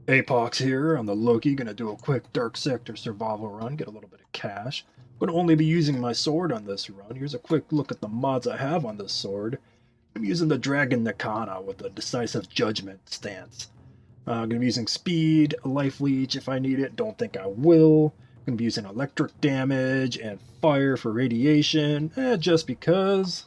Apox here on the Loki, gonna do a quick Dark Sector Survival run, get a little bit of cash. Gonna only be using my sword on this run. Here's a quick look at the mods I have on this sword. I'm using the Dragon Nakana with the Decisive Judgment stance. I'm gonna be using speed, life leech if I need it, don't think I will. Gonna be using electric damage and fire for radiation, just because.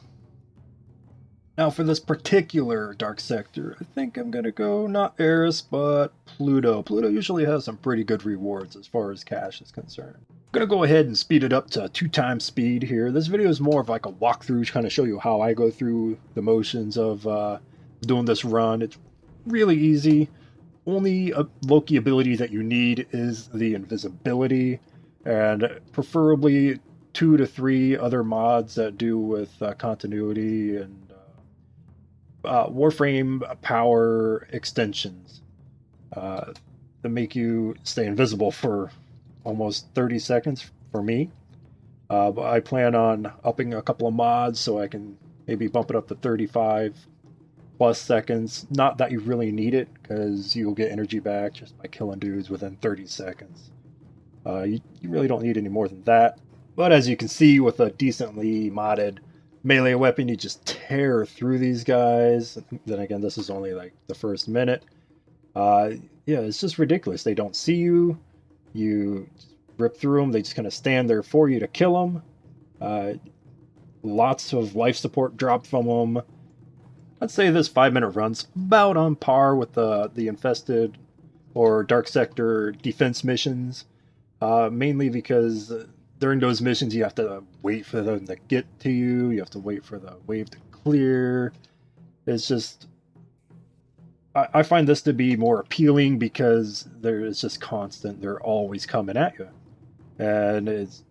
Now for this particular Dark Sector, I think I'm gonna go not Eris, but Pluto. Pluto usually has some pretty good rewards as far as cash is concerned. I'm gonna go ahead and speed it up to 2 times speed here. This video is more of like a walkthrough to kind of show you how I go through the motions of doing this run. It's really easy. Only a Loki ability that you need is the invisibility, and preferably 2 to 3 other mods that do with continuity and Warframe power extensions that make you stay invisible for almost 30 seconds for me. But I plan on upping a couple of mods so I can maybe bump it up to 35 plus seconds. Not that you really need it, because you'll get energy back just by killing dudes within 30 seconds. You really don't need any more than that. But as you can see, with a decently modded melee weapon, you just tear through these guys. Then again, this is only like the first minute. Yeah, it's just ridiculous. They don't see you. You rip through them. They just kind of stand there for you to kill them. Lots of life support dropped from them. I'd say this 5-minute run's about on par with the infested or dark sector defense missions. Mainly because during those missions, you have to wait for them to get to you. You have to wait for the wave to clear. It's just... I find this to be more appealing because it's just constant. They're always coming at you. And it's...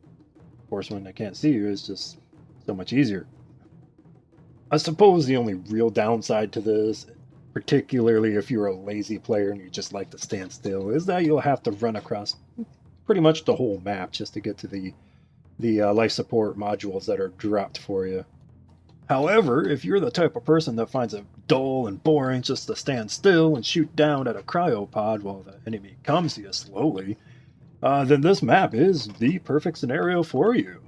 Of course, when they can't see you, it's just so much easier. I suppose the only real downside to this, particularly if you're a lazy player and you just like to stand still, is that you'll have to run across pretty much the whole map just to get to the life support modules that are dropped for you. However, if you're the type of person that finds it dull and boring just to stand still and shoot down at a cryopod while the enemy comes to you slowly, then this map is the perfect scenario for you.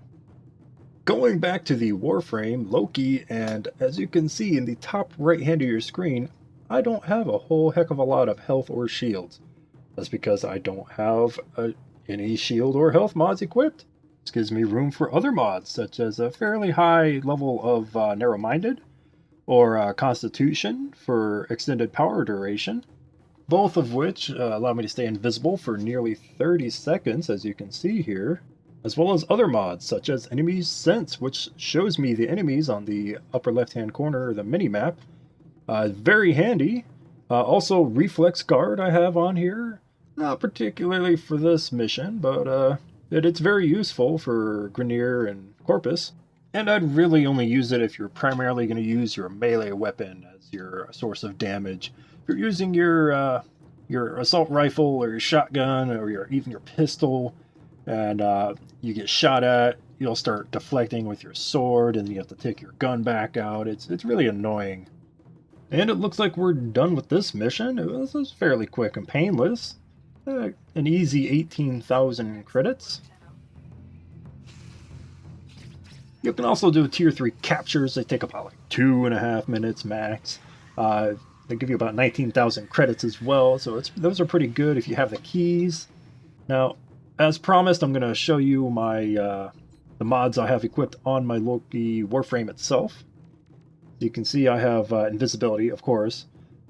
Going back to the Warframe Loki, and as you can see in the top right hand of your screen, I don't have a whole heck of a lot of health or shields. That's because I don't have any shield or health mods equipped. This gives me room for other mods, such as a fairly high level of narrow-minded, or Constitution for extended power duration, both of which allow me to stay invisible for nearly 30 seconds, as you can see here, as well as other mods, such as Enemies Sense, which shows me the enemies on the upper left-hand corner of the mini-map. Very handy. Also, Reflex Guard I have on here. Not particularly for this mission, but it's very useful for Grineer and Corpus. And I'd really only use it if you're primarily going to use your melee weapon as your source of damage. If you're using your assault rifle or your shotgun or even your pistol, and you get shot at, you'll start deflecting with your sword, and you have to take your gun back out. It's really annoying. And it looks like we're done with this mission. It was fairly quick and painless. An easy 18,000 credits. You can also do tier 3 captures. They take about like 2.5 minutes max. They give you about 19,000 credits as well, so those are pretty good if you have the keys. Now, as promised, I'm going to show you the mods I have equipped on my Loki Warframe itself. You can see I have invisibility, of course.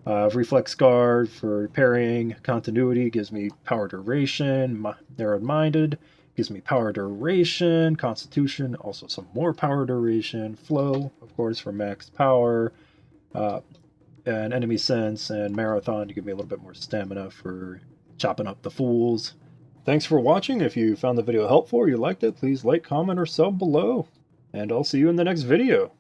Reflex Guard for parrying. Continuity gives me power duration. Narrow-minded gives me power duration. Constitution, also some more power duration. Flow, of course, for max power. And Enemy Sense and Marathon to give me a little bit more stamina for chopping up the fools. Thanks for watching. If you found the video helpful or you liked it, please like, comment, or sub below. And I'll see you in the next video.